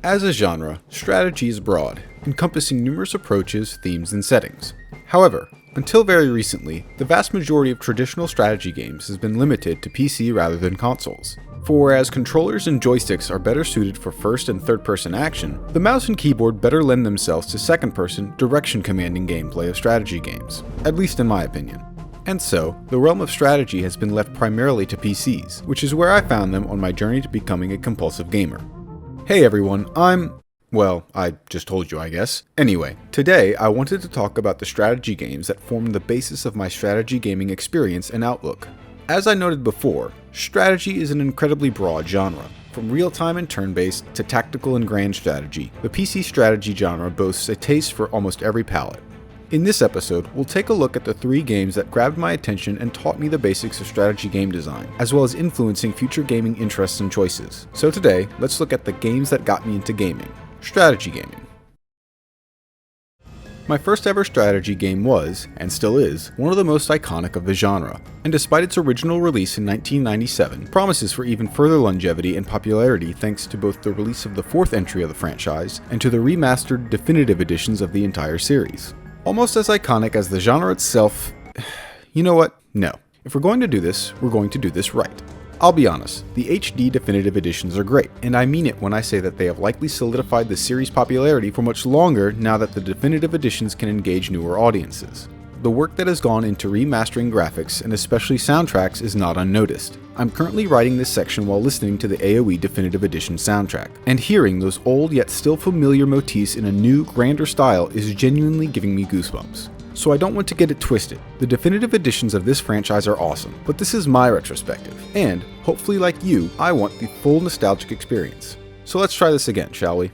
As a genre, strategy is broad, encompassing numerous approaches, themes, and settings. However, until very recently, the vast majority of traditional strategy games has been limited to PC rather than consoles. For whereas controllers and joysticks are better suited for first and third-person action, the mouse and keyboard better lend themselves to second-person, direction-commanding gameplay of strategy games, at least in my opinion. And so, the realm of strategy has been left primarily to PCs, which is where I found them on my journey to becoming a compulsive gamer. Hey everyone, well, I just told you I guess. Anyway, today I wanted to talk about the strategy games that formed the basis of my strategy gaming experience and outlook. As I noted before, strategy is an incredibly broad genre. From real-time and turn-based to tactical and grand strategy, the PC strategy genre boasts a taste for almost every palate. In this episode, we'll take a look at the 3 games that grabbed my attention and taught me the basics of strategy game design, as well as influencing future gaming interests and choices. So today, let's look at the games that got me into gaming. Strategy gaming. My first ever strategy game was, and still is, one of the most iconic of the genre, and despite its original release in 1997, promises for even further longevity and popularity thanks to both the release of the 4th entry of the franchise and to the remastered definitive editions of the entire series. Almost as iconic as the genre itself, you know what? No. If we're going to do this, we're going to do this right. I'll be honest, the HD definitive editions are great, and I mean it when I say that they have likely solidified the series' popularity for much longer now that the definitive editions can engage newer audiences. The work that has gone into remastering graphics and especially soundtracks is not unnoticed. I'm currently writing this section while listening to the AoE Definitive Edition soundtrack, and hearing those old yet still familiar motifs in a new, grander style is genuinely giving me goosebumps. So I don't want to get it twisted. The definitive editions of this franchise are awesome, but this is my retrospective, and, hopefully like you, I want the full nostalgic experience. So let's try this again, shall we?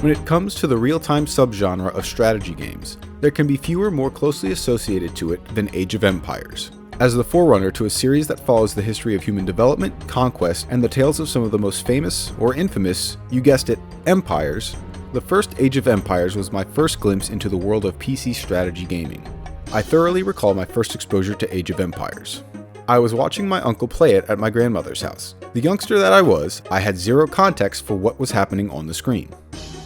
When it comes to the real-time subgenre of strategy games, there can be fewer more closely associated to it than Age of Empires. As the forerunner to a series that follows the history of human development, conquest, and the tales of some of the most famous, or infamous, you guessed it, empires, the first Age of Empires was my first glimpse into the world of PC strategy gaming. I thoroughly recall my first exposure to Age of Empires. I was watching my uncle play it at my grandmother's house. The youngster that I was, I had zero context for what was happening on the screen.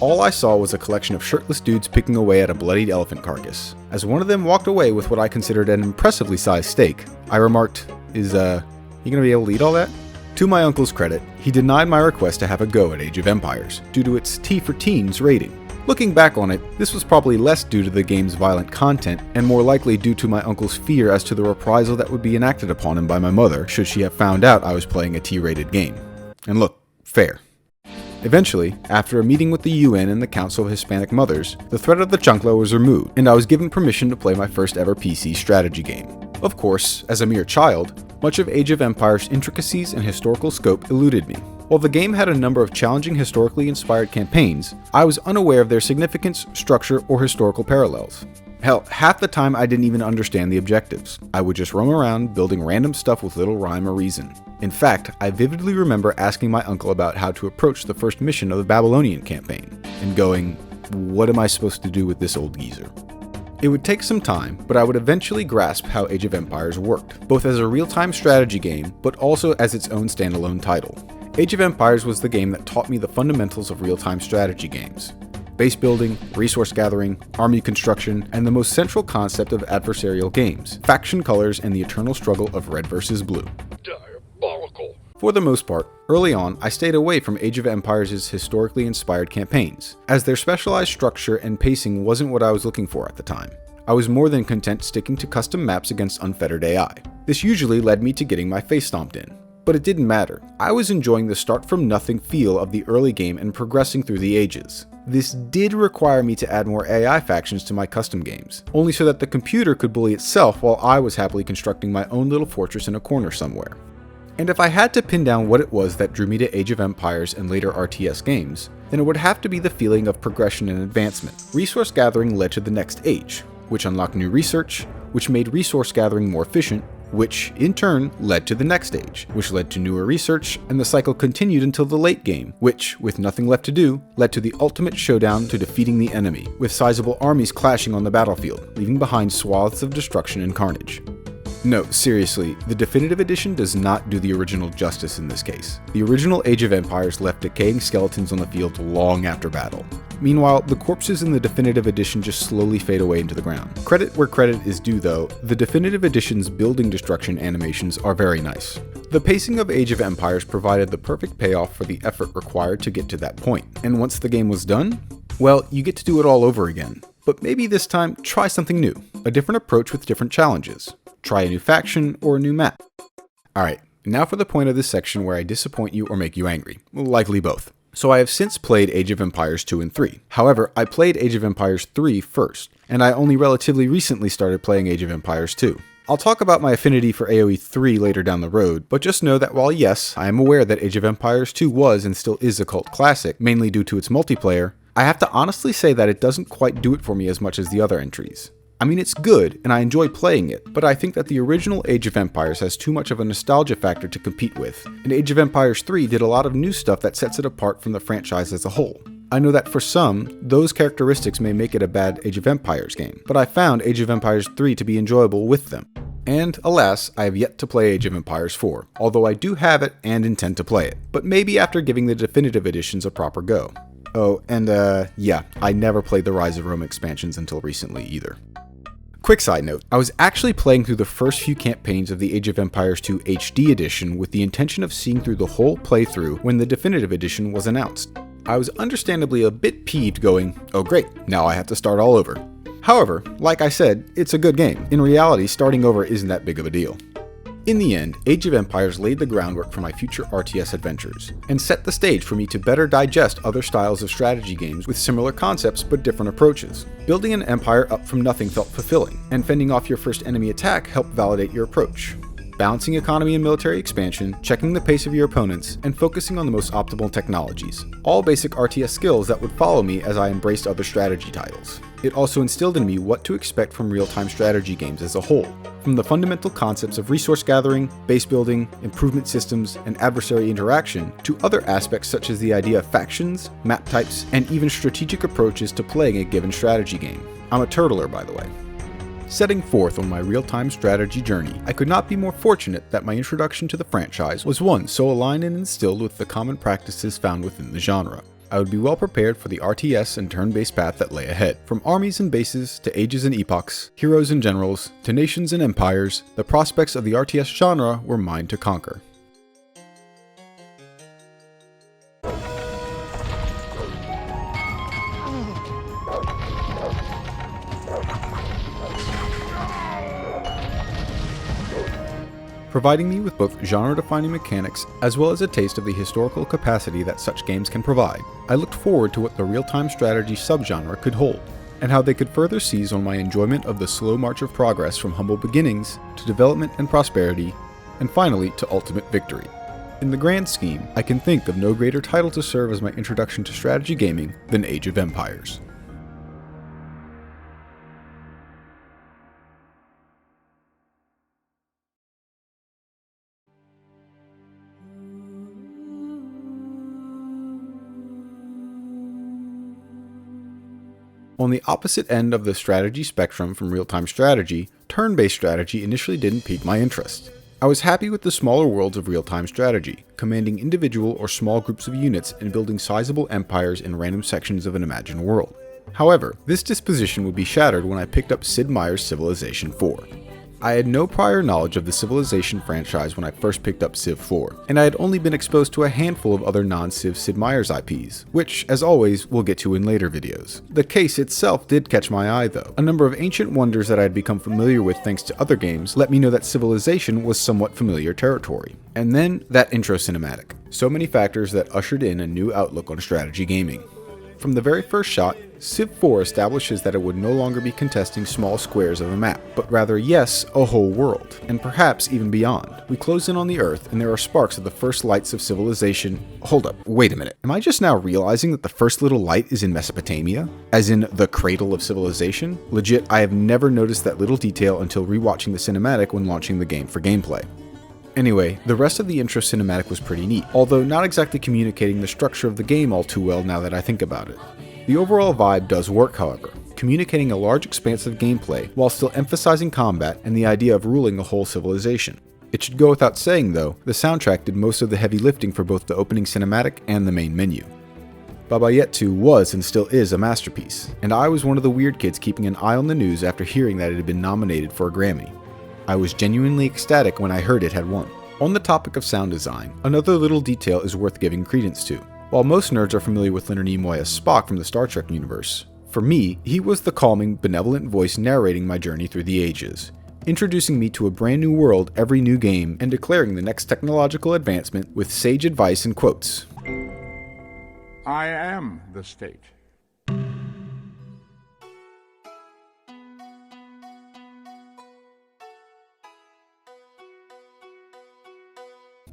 All I saw was a collection of shirtless dudes picking away at a bloodied elephant carcass. As one of them walked away with what I considered an impressively sized steak, I remarked, you gonna be able to eat all that? To my uncle's credit, he denied my request to have a go at Age of Empires, due to its T for Teens rating. Looking back on it, this was probably less due to the game's violent content, and more likely due to my uncle's fear as to the reprisal that would be enacted upon him by my mother should she have found out I was playing a T-rated game. And look, fair. Eventually, after a meeting with the UN and the Council of Hispanic Mothers, the threat of the chancla was removed, and I was given permission to play my first ever PC strategy game. Of course, as a mere child, much of Age of Empires' intricacies and historical scope eluded me. While the game had a number of challenging historically inspired campaigns, I was unaware of their significance, structure, or historical parallels. Hell, half the time I didn't even understand the objectives. I would just roam around building random stuff with little rhyme or reason. In fact, I vividly remember asking my uncle about how to approach the first mission of the Babylonian campaign, and going, what am I supposed to do with this old geezer? It would take some time, but I would eventually grasp how Age of Empires worked, both as a real-time strategy game, but also as its own standalone title. Age of Empires was the game that taught me the fundamentals of real-time strategy games. Base building, resource gathering, army construction, and the most central concept of adversarial games, faction colors and the eternal struggle of red versus blue. Diabolical. For the most part, early on, I stayed away from Age of Empires' historically inspired campaigns, as their specialized structure and pacing wasn't what I was looking for at the time. I was more than content sticking to custom maps against unfettered AI. This usually led me to getting my face stomped in. But it didn't matter. I was enjoying the start-from-nothing feel of the early game and progressing through the ages. This did require me to add more AI factions to my custom games, only so that the computer could bully itself while I was happily constructing my own little fortress in a corner somewhere. And if I had to pin down what it was that drew me to Age of Empires and later RTS games, then it would have to be the feeling of progression and advancement. Resource gathering led to the next age, which unlocked new research, which made resource gathering more efficient, which in turn led to the next age, which led to newer research, and the cycle continued until the late game, which, with nothing left to do, led to the ultimate showdown to defeating the enemy, with sizable armies clashing on the battlefield, leaving behind swaths of destruction and carnage. No, seriously, the Definitive Edition does not do the original justice in this case. The original Age of Empires left decaying skeletons on the field long after battle. Meanwhile, the corpses in the Definitive Edition just slowly fade away into the ground. Credit where credit is due though, the Definitive Edition's building destruction animations are very nice. The pacing of Age of Empires provided the perfect payoff for the effort required to get to that point, and once the game was done, well, you get to do it all over again. But maybe this time, try something new, a different approach with different challenges. Try a new faction or a new map. Alright, now for the point of this section where I disappoint you or make you angry. Likely both. So I have since played Age of Empires 2 and 3. However, I played Age of Empires 3 first, and I only relatively recently started playing Age of Empires 2. I'll talk about my affinity for AoE 3 later down the road, but just know that while yes, I am aware that Age of Empires 2 was and still is a cult classic, mainly due to its multiplayer, I have to honestly say that it doesn't quite do it for me as much as the other entries. I mean, it's good, and I enjoy playing it, but I think that the original Age of Empires has too much of a nostalgia factor to compete with, and Age of Empires 3 did a lot of new stuff that sets it apart from the franchise as a whole. I know that for some, those characteristics may make it a bad Age of Empires game, but I found Age of Empires 3 to be enjoyable with them. And alas, I have yet to play Age of Empires 4, although I do have it and intend to play it, but maybe after giving the definitive editions a proper go. Oh, and yeah, I never played the Rise of Rome expansions until recently either. Quick side note, I was actually playing through the first few campaigns of the Age of Empires 2 HD edition with the intention of seeing through the whole playthrough when the definitive edition was announced. I was understandably a bit peeved going, oh great, now I have to start all over. However, like I said, it's a good game. In reality, starting over isn't that big of a deal. In the end, Age of Empires laid the groundwork for my future RTS adventures, and set the stage for me to better digest other styles of strategy games with similar concepts but different approaches. Building an empire up from nothing felt fulfilling, and fending off your first enemy attack helped validate your approach. Balancing economy and military expansion, checking the pace of your opponents, and focusing on the most optimal technologies. All basic RTS skills that would follow me as I embraced other strategy titles. It also instilled in me what to expect from real-time strategy games as a whole, from the fundamental concepts of resource gathering, base building, improvement systems, and adversary interaction, to other aspects such as the idea of factions, map types, and even strategic approaches to playing a given strategy game. I'm a turtler, by the way. Setting forth on my real-time strategy journey, I could not be more fortunate that my introduction to the franchise was one so aligned and instilled with the common practices found within the genre. I would be well prepared for the RTS and turn-based path that lay ahead. From armies and bases, to ages and epochs, heroes and generals, to nations and empires, the prospects of the RTS genre were mine to conquer. Providing me with both genre-defining mechanics as well as a taste of the historical capacity that such games can provide, I looked forward to what the real-time strategy subgenre could hold, and how they could further seize on my enjoyment of the slow march of progress from humble beginnings to development and prosperity, and finally to ultimate victory. In the grand scheme, I can think of no greater title to serve as my introduction to strategy gaming than Age of Empires. On the opposite end of the strategy spectrum from real-time strategy, turn-based strategy initially didn't pique my interest. I was happy with the smaller worlds of real-time strategy, commanding individual or small groups of units and building sizable empires in random sections of an imagined world. However, this disposition would be shattered when I picked up Sid Meier's Civilization 4. I had no prior knowledge of the Civilization franchise when I first picked up Civ 4, and I had only been exposed to a handful of other non-Civ Sid Meier's IPs, which, as always, we'll get to in later videos. The case itself did catch my eye though. A number of ancient wonders that I had become familiar with thanks to other games let me know that Civilization was somewhat familiar territory. And then, that intro cinematic. So many factors that ushered in a new outlook on strategy gaming. From the very first shot, Civ 4 establishes that it would no longer be contesting small squares of a map, but rather, yes, a whole world, and perhaps even beyond. We close in on the Earth, and there are sparks of the first lights of civilization. Hold up, wait a minute. Am I just now realizing that the first little light is in Mesopotamia? As in, the cradle of civilization? Legit, I have never noticed that little detail until rewatching the cinematic when launching the game for gameplay. Anyway, the rest of the intro cinematic was pretty neat, although not exactly communicating the structure of the game all too well now that I think about it. The overall vibe does work, however, communicating a large expanse of gameplay while still emphasizing combat and the idea of ruling a whole civilization. It should go without saying though, the soundtrack did most of the heavy lifting for both the opening cinematic and the main menu. Baba Yet 2 was and still is a masterpiece, and I was one of the weird kids keeping an eye on the news after hearing that it had been nominated for a Grammy. I was genuinely ecstatic when I heard it had won. On the topic of sound design, another little detail is worth giving credence to. While most nerds are familiar with Leonard Nimoy as Spock from the Star Trek universe, for me, he was the calming, benevolent voice narrating my journey through the ages, introducing me to a brand new world every new game and declaring the next technological advancement with sage advice and quotes. I am the state.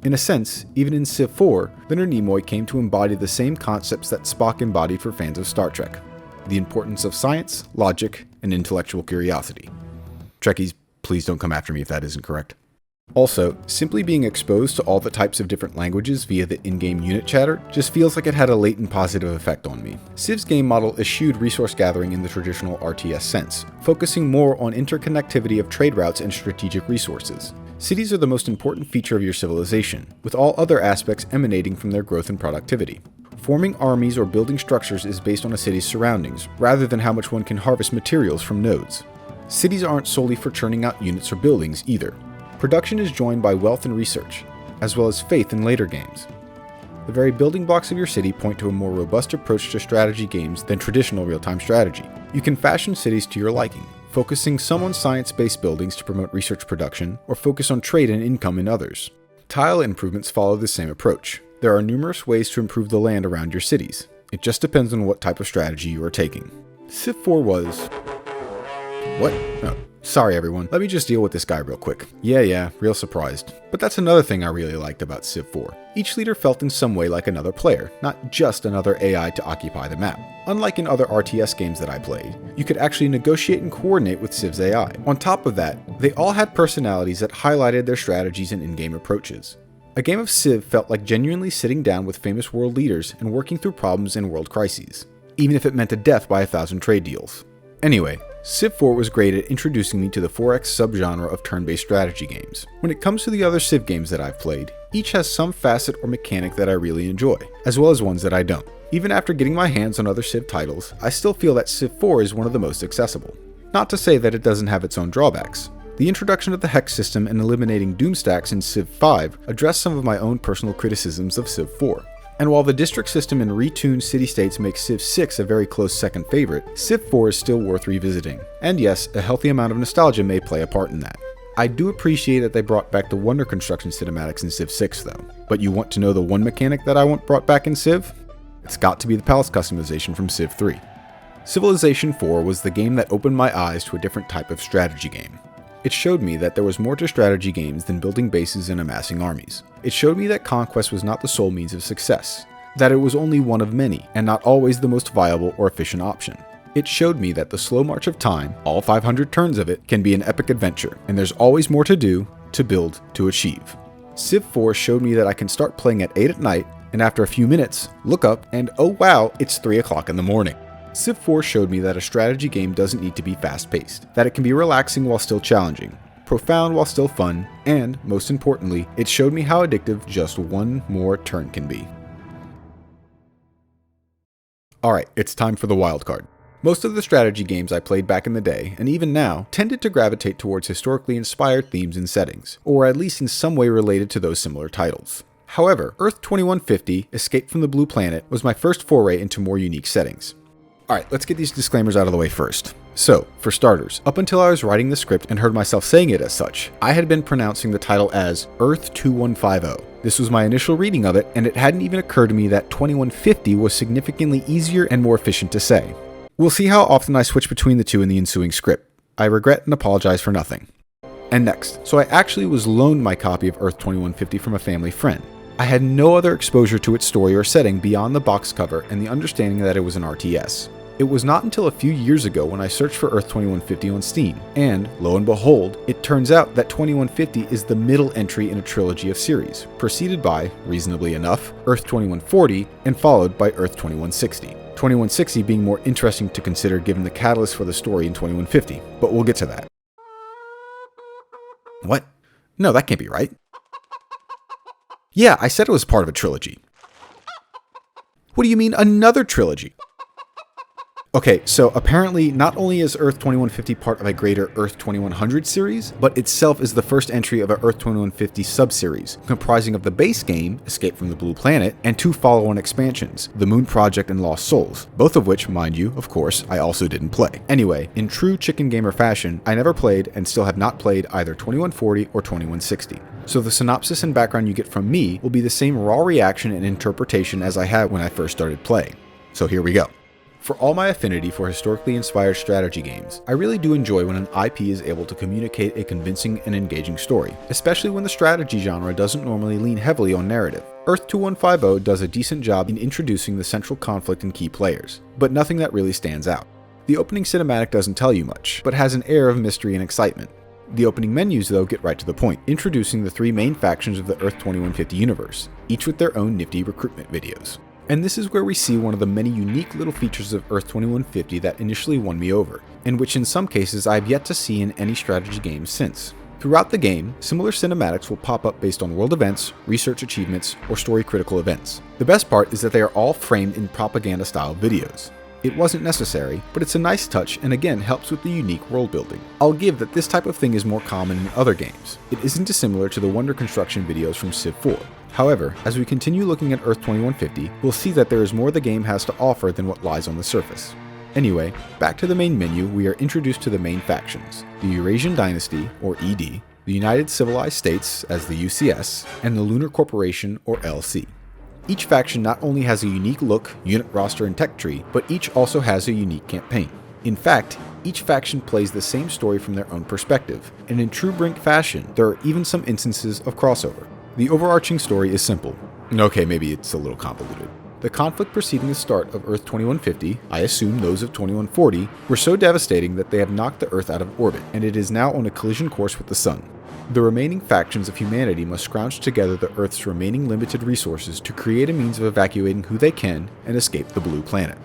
In a sense, even in Civ 4, Leonard Nimoy came to embody the same concepts that Spock embodied for fans of Star Trek: the importance of science, logic, and intellectual curiosity. Trekkies, please don't come after me if that isn't correct. Also, simply being exposed to all the types of different languages via the in-game unit chatter just feels like it had a latent positive effect on me. Civ's game model eschewed resource gathering in the traditional RTS sense, focusing more on interconnectivity of trade routes and strategic resources. Cities are the most important feature of your civilization, with all other aspects emanating from their growth and productivity. Forming armies or building structures is based on a city's surroundings, rather than how much one can harvest materials from nodes. Cities aren't solely for churning out units or buildings either. Production is joined by wealth and research, as well as faith in later games. The very building blocks of your city point to a more robust approach to strategy games than traditional real-time strategy. You can fashion cities to your liking, focusing some on science-based buildings to promote research production, or focus on trade and income in others. Tile improvements follow the same approach. There are numerous ways to improve the land around your cities. It just depends on what type of strategy you are taking. Civ 4 was... What? Oh, sorry everyone, let me just deal with this guy real quick. Yeah, real surprised. But that's another thing I really liked about Civ 4. Each leader felt in some way like another player, not just another AI to occupy the map. Unlike in other RTS games that I played, you could actually negotiate and coordinate with Civ's AI. On top of that, they all had personalities that highlighted their strategies and in-game approaches. A game of Civ felt like genuinely sitting down with famous world leaders and working through problems and world crises, even if it meant a death by 1,000 trade deals. Anyway, Civ 4 was great at introducing me to the 4X subgenre of turn-based strategy games. When it comes to the other Civ games that I've played, each has some facet or mechanic that I really enjoy, as well as ones that I don't. Even after getting my hands on other Civ titles, I still feel that Civ 4 is one of the most accessible. Not to say that it doesn't have its own drawbacks. The introduction of the hex system and eliminating doom stacks in Civ 5 addressed some of my own personal criticisms of Civ 4. And while the district system and retuned city-states make Civ 6 a very close second favorite, Civ 4 is still worth revisiting. And yes, a healthy amount of nostalgia may play a part in that. I do appreciate that they brought back the Wonder Construction cinematics in Civ 6 though. But you want to know the one mechanic that I want brought back in Civ? It's got to be the palace customization from Civ 3. Civilization 4 was the game that opened my eyes to a different type of strategy game. It showed me that there was more to strategy games than building bases and amassing armies. It showed me that conquest was not the sole means of success, that it was only one of many, and not always the most viable or efficient option. It showed me that the slow march of time, all 500 turns of it, can be an epic adventure, and there's always more to do, to build, to achieve. Civ 4 showed me that I can start playing at 8 at night, and after a few minutes, look up, and oh wow, it's 3 o'clock in the morning. Civ 4 showed me that a strategy game doesn't need to be fast-paced, that it can be relaxing while still challenging, profound while still fun, and, most importantly, it showed me how addictive just one more turn can be. Alright, it's time for the wildcard. Most of the strategy games I played back in the day, and even now, tended to gravitate towards historically inspired themes and settings, or at least in some way related to those similar titles. However, Earth 2150, Escape from the Blue Planet, was my first foray into more unique settings. Alright, let's get these disclaimers out of the way first. So, for starters, up until I was writing the script and heard myself saying it as such, I had been pronouncing the title as Earth 2150. This was my initial reading of it, and it hadn't even occurred to me that 2150 was significantly easier and more efficient to say. We'll see how often I switch between the two in the ensuing script. I regret and apologize for nothing. And next, so I actually was loaned my copy of Earth 2150 from a family friend. I had no other exposure to its story or setting beyond the box cover and the understanding that it was an RTS. It was not until a few years ago when I searched for Earth 2150 on Steam, and lo and behold, it turns out that 2150 is the middle entry in a trilogy of series, preceded by, reasonably enough, Earth 2140, and followed by Earth 2160. 2160 being more interesting to consider given the catalyst for the story in 2150, but we'll get to that. What? No, that can't be right. Yeah, I said it was part of a trilogy. What do you mean, another trilogy? Okay, so apparently not only is Earth 2150 part of a greater Earth 2100 series, but itself is the first entry of a Earth 2150 sub-series, comprising of the base game, Escape from the Blue Planet, and two follow-on expansions, The Moon Project and Lost Souls, both of which, mind you, of course, I also didn't play. Anyway, in true chicken gamer fashion, I never played and still have not played either 2140 or 2160. So the synopsis and background you get from me will be the same raw reaction and interpretation as I had when I first started playing. So here we go. For all my affinity for historically inspired strategy games, I really do enjoy when an IP is able to communicate a convincing and engaging story, especially when the strategy genre doesn't normally lean heavily on narrative. Earth 2150 does a decent job in introducing the central conflict and key players, but nothing that really stands out. The opening cinematic doesn't tell you much, but has an air of mystery and excitement. The opening menus, though, get right to the point, introducing the three main factions of the Earth 2150 universe, each with their own nifty recruitment videos. And this is where we see one of the many unique little features of Earth 2150 that initially won me over, and which in some cases I have yet to see in any strategy game since. Throughout the game, similar cinematics will pop up based on world events, research achievements, or story-critical events. The best part is that they are all framed in propaganda-style videos. It wasn't necessary, but it's a nice touch and again helps with the unique world building. I'll give that this type of thing is more common in other games. It isn't dissimilar to the Wonder Construction videos from Civ 4. However, as we continue looking at Earth 2150, we'll see that there is more the game has to offer than what lies on the surface. Anyway, back to the main menu, we are introduced to the main factions, the Eurasian Dynasty, or ED, the United Civilized States, as the UCS, and the Lunar Corporation, or LC. Each faction not only has a unique look, unit roster, and tech tree, but each also has a unique campaign. In fact, each faction plays the same story from their own perspective, and in true Brink fashion, there are even some instances of crossover. The overarching story is simple. Okay, maybe it's a little convoluted. The conflict preceding the start of Earth 2150, I assume those of 2140, were so devastating that they have knocked the Earth out of orbit, and it is now on a collision course with the Sun. The remaining factions of humanity must scrounge together the Earth's remaining limited resources to create a means of evacuating who they can and escape the Blue Planet.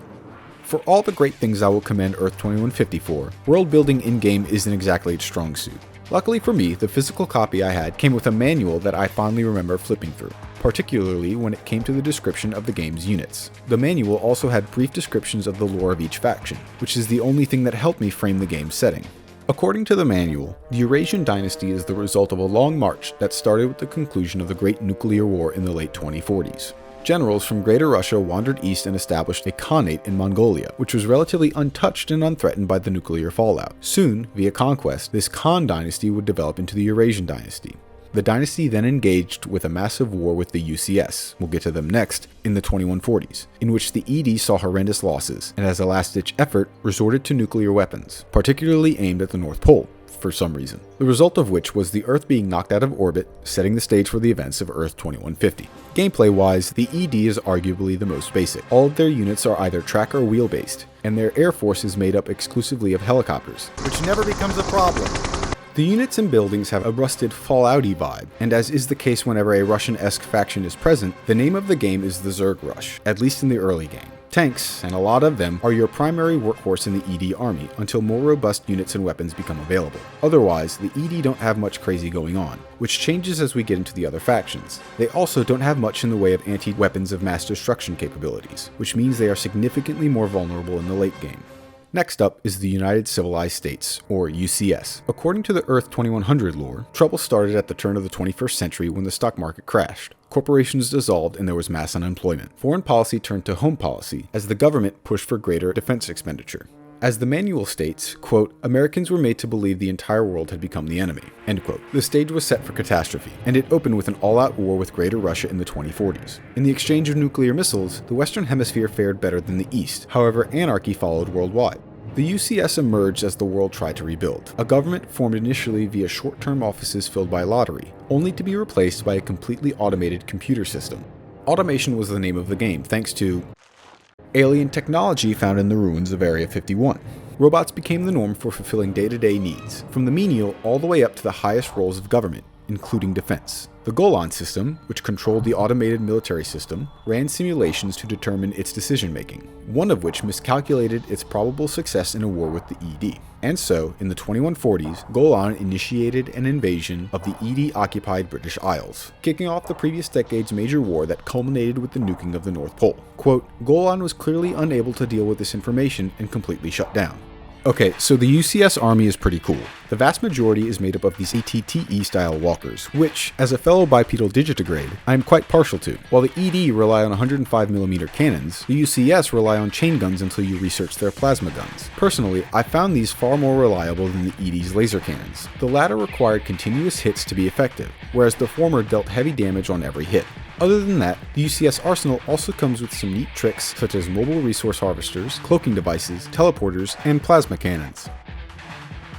For all the great things I will commend Earth 2150 for, world building in-game isn't exactly its strong suit. Luckily for me, the physical copy I had came with a manual that I fondly remember flipping through, particularly when it came to the description of the game's units. The manual also had brief descriptions of the lore of each faction, which is the only thing that helped me frame the game's setting. According to the manual, the Eurasian Dynasty is the result of a long march that started with the conclusion of the Great Nuclear War in the late 2040s. Generals from Greater Russia wandered east and established a Khanate in Mongolia, which was relatively untouched and unthreatened by the nuclear fallout. Soon, via conquest, this Khan dynasty would develop into the Eurasian Dynasty. The dynasty then engaged with a massive war with the UCS, we'll get to them next, in the 2140s, in which the ED saw horrendous losses, and as a last-ditch effort, resorted to nuclear weapons, particularly aimed at the North Pole, for some reason. The result of which was the Earth being knocked out of orbit, setting the stage for the events of Earth 2150. Gameplay-wise, the ED is arguably the most basic. All of their units are either track or wheel-based, and their air force is made up exclusively of helicopters, which never becomes a problem. The units and buildings have a rusted Fallout-y vibe, and as is the case whenever a Russian-esque faction is present, the name of the game is the Zerg Rush, at least in the early game. Tanks, and a lot of them, are your primary workhorse in the ED army until more robust units and weapons become available. Otherwise, the ED don't have much crazy going on, which changes as we get into the other factions. They also don't have much in the way of anti-weapons of mass destruction capabilities, which means they are significantly more vulnerable in the late game. Next up is the United Civilized States, or UCS. According to the Earth 2100 lore, trouble started at the turn of the 21st century when the stock market crashed. Corporations dissolved and there was mass unemployment. Foreign policy turned to home policy as the government pushed for greater defense expenditure. As the manual states, quote, Americans were made to believe the entire world had become the enemy, end quote. The stage was set for catastrophe, and it opened with an all-out war with Greater Russia in the 2040s. In the exchange of nuclear missiles, the Western Hemisphere fared better than the East, however anarchy followed worldwide. The UCS emerged as the world tried to rebuild. A government formed initially via short-term offices filled by lottery, only to be replaced by a completely automated computer system. Automation was the name of the game, thanks to alien technology found in the ruins of Area 51. Robots became the norm for fulfilling day-to-day needs, from the menial all the way up to the highest roles of government, including defense. The Golan system, which controlled the automated military system, ran simulations to determine its decision-making, one of which miscalculated its probable success in a war with the ED. And so, in the 2140s, Golan initiated an invasion of the ED-occupied British Isles, kicking off the previous decade's major war that culminated with the nuking of the North Pole. Quote, Golan was clearly unable to deal with this information and completely shut down. Okay, so the UCS army is pretty cool. The vast majority is made up of these ATTE-style walkers, which, as a fellow bipedal digitigrade, I am quite partial to. While the ED rely on 105mm cannons, the UCS rely on chain guns until you research their plasma guns. Personally, I found these far more reliable than the ED's laser cannons. The latter required continuous hits to be effective, whereas the former dealt heavy damage on every hit. Other than that, the UCS arsenal also comes with some neat tricks such as mobile resource harvesters, cloaking devices, teleporters, and plasma cannons.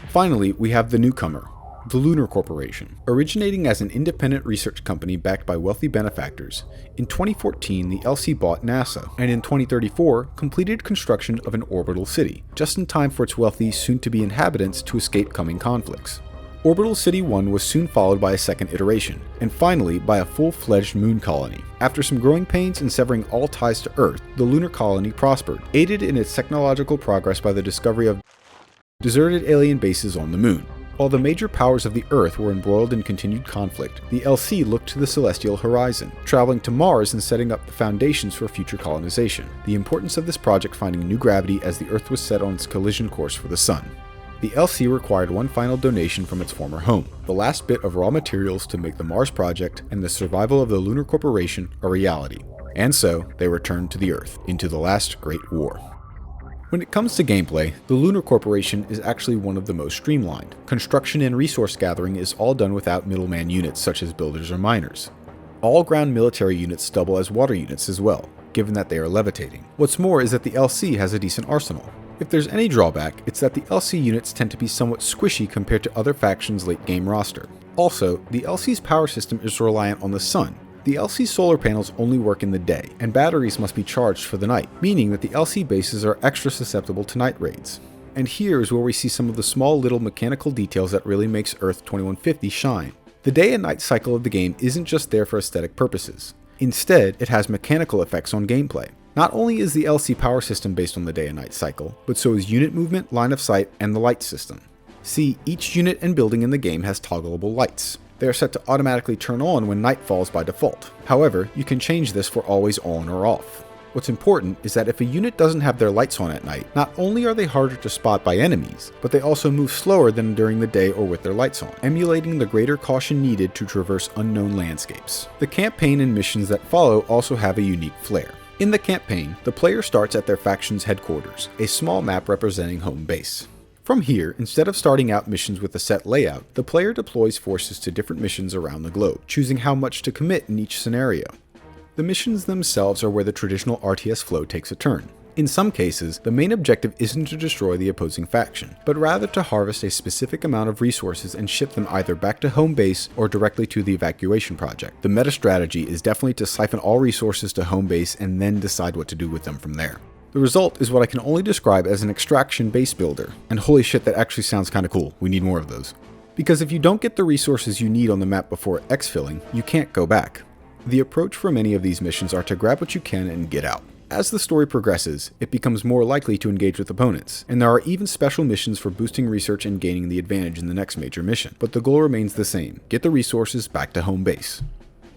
Finally, we have the newcomer, the Lunar Corporation. Originating as an independent research company backed by wealthy benefactors, in 2014 the LC bought NASA, and in 2034 completed construction of an orbital city, just in time for its wealthy, soon-to-be inhabitants to escape coming conflicts. Orbital City 1 was soon followed by a second iteration, and finally by a full-fledged moon colony. After some growing pains and severing all ties to Earth, the lunar colony prospered, aided in its technological progress by the discovery of deserted alien bases on the moon. While the major powers of the Earth were embroiled in continued conflict, the LC looked to the celestial horizon, traveling to Mars and setting up the foundations for future colonization. The importance of this project finding new gravity as the Earth was set on its collision course for the Sun. The LC required one final donation from its former home, the last bit of raw materials to make the Mars project and the survival of the Lunar Corporation a reality. And so, they returned to the Earth, into the last Great War. When it comes to gameplay, the Lunar Corporation is actually one of the most streamlined. Construction and resource gathering is all done without middleman units such as builders or miners. All ground military units double as water units as well, given that they are levitating. What's more is that the LC has a decent arsenal. If there's any drawback, it's that the LC units tend to be somewhat squishy compared to other factions' late-game roster. Also, the LC's power system is reliant on the sun. The LC solar panels only work in the day, and batteries must be charged for the night, meaning that the LC bases are extra susceptible to night raids. And here is where we see some of the small little mechanical details that really makes Earth 2150 shine. The day and night cycle of the game isn't just there for aesthetic purposes. Instead, it has mechanical effects on gameplay. Not only is the LC power system based on the day and night cycle, but so is unit movement, line of sight, and the light system. See, each unit and building in the game has toggleable lights. They are set to automatically turn on when night falls by default. However, you can change this for always on or off. What's important is that if a unit doesn't have their lights on at night, not only are they harder to spot by enemies, but they also move slower than during the day or with their lights on, emulating the greater caution needed to traverse unknown landscapes. The campaign and missions that follow also have a unique flair. In the campaign, the player starts at their faction's headquarters, a small map representing home base. From here, instead of starting out missions with a set layout, the player deploys forces to different missions around the globe, choosing how much to commit in each scenario. The missions themselves are where the traditional RTS flow takes a turn. In some cases, the main objective isn't to destroy the opposing faction, but rather to harvest a specific amount of resources and ship them either back to home base or directly to the evacuation project. The meta strategy is definitely to siphon all resources to home base and then decide what to do with them from there. The result is what I can only describe as an extraction base builder, and holy shit, that actually sounds kinda cool. We need more of those. Because if you don't get the resources you need on the map before exfilling, you can't go back. The approach for many of these missions are to grab what you can and get out. As the story progresses, it becomes more likely to engage with opponents, and there are even special missions for boosting research and gaining the advantage in the next major mission. But the goal remains the same: get the resources back to home base.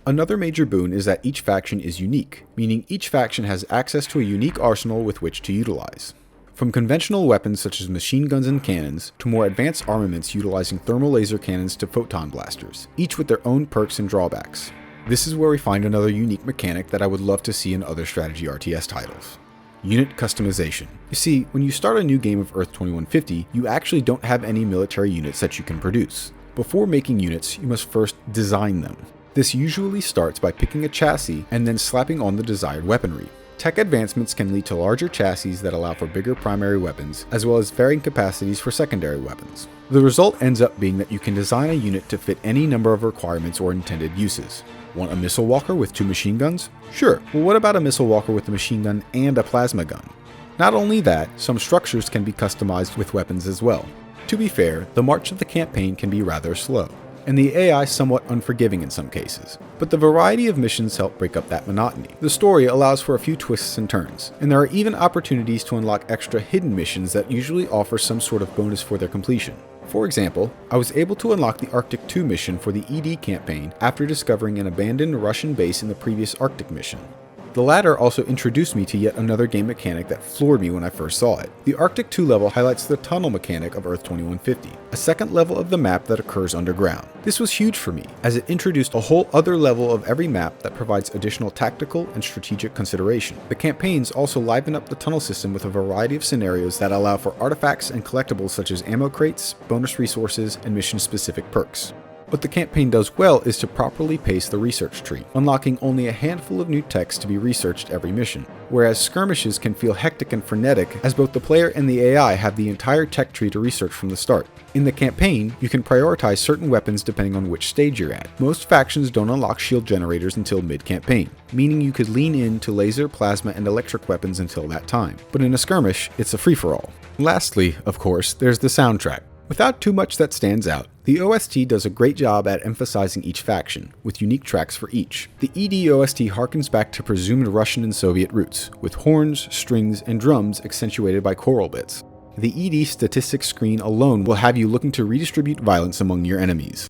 Another major boon is that each faction is unique, meaning each faction has access to a unique arsenal with which to utilize. From conventional weapons such as machine guns and cannons, to more advanced armaments utilizing thermal laser cannons to photon blasters, each with their own perks and drawbacks. This is where we find another unique mechanic that I would love to see in other strategy RTS titles. Unit customization. You see, when you start a new game of Earth 2150, you actually don't have any military units that you can produce. Before making units, you must first design them. This usually starts by picking a chassis and then slapping on the desired weaponry. Tech advancements can lead to larger chassis that allow for bigger primary weapons, as well as varying capacities for secondary weapons. The result ends up being that you can design a unit to fit any number of requirements or intended uses. Want a missile walker with 2 machine guns? Sure, well what about a missile walker with a machine gun and a plasma gun? Not only that, some structures can be customized with weapons as well. To be fair, the march of the campaign can be rather slow, and the AI somewhat unforgiving in some cases, but the variety of missions help break up that monotony. The story allows for a few twists and turns, and there are even opportunities to unlock extra hidden missions that usually offer some sort of bonus for their completion. For example, I was able to unlock the Arctic 2 mission for the ED campaign after discovering an abandoned Russian base in the previous Arctic mission. The latter also introduced me to yet another game mechanic that floored me when I first saw it. The Arctic 2 level highlights the tunnel mechanic of Earth 2150, a second level of the map that occurs underground. This was huge for me, as it introduced a whole other level of every map that provides additional tactical and strategic consideration. The campaigns also liven up the tunnel system with a variety of scenarios that allow for artifacts and collectibles such as ammo crates, bonus resources, and mission-specific perks. What the campaign does well is to properly pace the research tree, unlocking only a handful of new techs to be researched every mission, whereas skirmishes can feel hectic and frenetic as both the player and the AI have the entire tech tree to research from the start. In the campaign, you can prioritize certain weapons depending on which stage you're at. Most factions don't unlock shield generators until mid-campaign, meaning you could lean into laser, plasma, and electric weapons until that time, but in a skirmish, it's a free-for-all. Lastly, of course, there's the soundtrack. Without too much that stands out, the OST does a great job at emphasizing each faction, with unique tracks for each. The ED OST harkens back to presumed Russian and Soviet roots, with horns, strings, and drums accentuated by choral bits. The ED statistics screen alone will have you looking to redistribute violence among your enemies.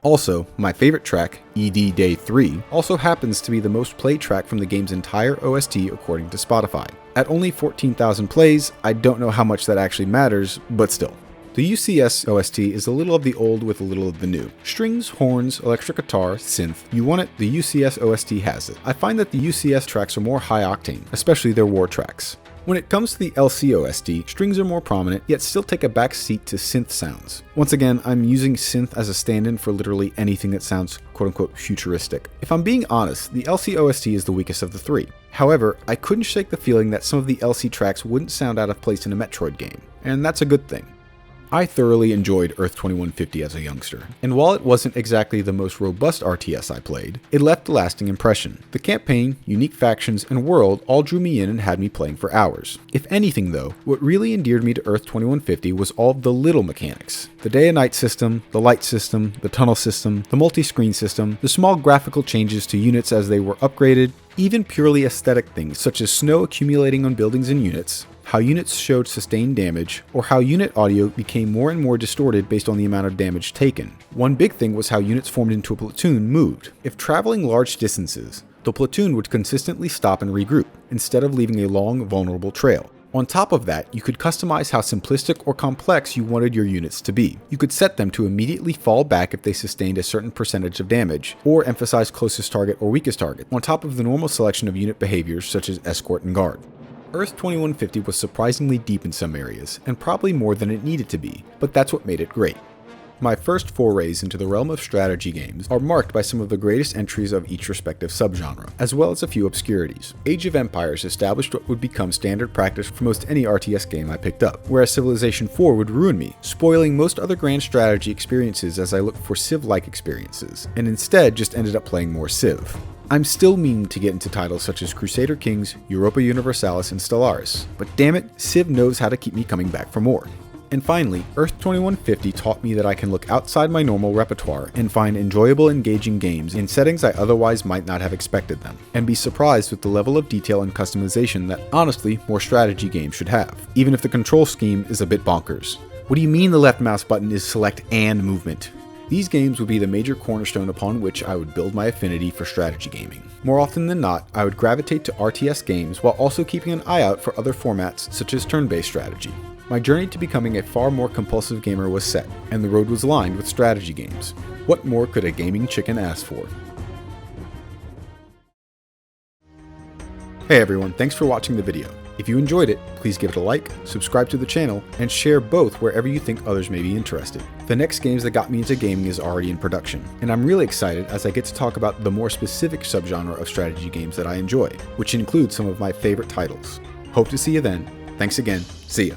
Also, my favorite track, ED Day 3, also happens to be the most played track from the game's entire OST according to Spotify. At only 14,000 plays, I don't know how much that actually matters, but still. The UCS OST is a little of the old with a little of the new. Strings, horns, electric guitar, synth, you want it, the UCS OST has it. I find that the UCS tracks are more high octane, especially their war tracks. When it comes to the LC OST, strings are more prominent, yet still take a back seat to synth sounds. Once again, I'm using synth as a stand-in for literally anything that sounds quote-unquote futuristic. If I'm being honest, the LC OST is the weakest of the three. However, I couldn't shake the feeling that some of the LC tracks wouldn't sound out of place in a Metroid game, and that's a good thing. I thoroughly enjoyed Earth 2150 as a youngster, and while it wasn't exactly the most robust RTS I played, it left a lasting impression. The campaign, unique factions, and world all drew me in and had me playing for hours. If anything though, what really endeared me to Earth 2150 was all of the little mechanics. The day and night system, the light system, the tunnel system, the multi-screen system, the small graphical changes to units as they were upgraded, even purely aesthetic things such as snow accumulating on buildings and units, how units showed sustained damage, or how unit audio became more and more distorted based on the amount of damage taken. One big thing was how units formed into a platoon moved. If traveling large distances, the platoon would consistently stop and regroup, instead of leaving a long, vulnerable trail. On top of that, you could customize how simplistic or complex you wanted your units to be. You could set them to immediately fall back if they sustained a certain percentage of damage, or emphasize closest target or weakest target, on top of the normal selection of unit behaviors such as escort and guard. Earth 2150 was surprisingly deep in some areas, and probably more than it needed to be, but that's what made it great. My first forays into the realm of strategy games are marked by some of the greatest entries of each respective subgenre, as well as a few obscurities. Age of Empires established what would become standard practice for most any RTS game I picked up, whereas Civilization 4 would ruin me, spoiling most other grand strategy experiences as I looked for Civ-like experiences, and instead just ended up playing more Civ. I'm still meaning to get into titles such as Crusader Kings, Europa Universalis, and Stellaris, but damn it, Civ knows how to keep me coming back for more. And finally, Earth 2150 taught me that I can look outside my normal repertoire and find enjoyable, engaging games in settings I otherwise might not have expected them, and be surprised with the level of detail and customization that, honestly, more strategy games should have, even if the control scheme is a bit bonkers. What do you mean the left mouse button is select and movement? These games would be the major cornerstone upon which I would build my affinity for strategy gaming. More often than not, I would gravitate to RTS games while also keeping an eye out for other formats such as turn-based strategy. My journey to becoming a far more compulsive gamer was set, and the road was lined with strategy games. What more could a gaming chicken ask for? Hey everyone, thanks for watching the video. If you enjoyed it, please give it a like, subscribe to the channel, and share both wherever you think others may be interested. The next games that got me into gaming is already in production, and I'm really excited as I get to talk about the more specific subgenre of strategy games that I enjoy, which includes some of my favorite titles. Hope to see you then. Thanks again. See ya.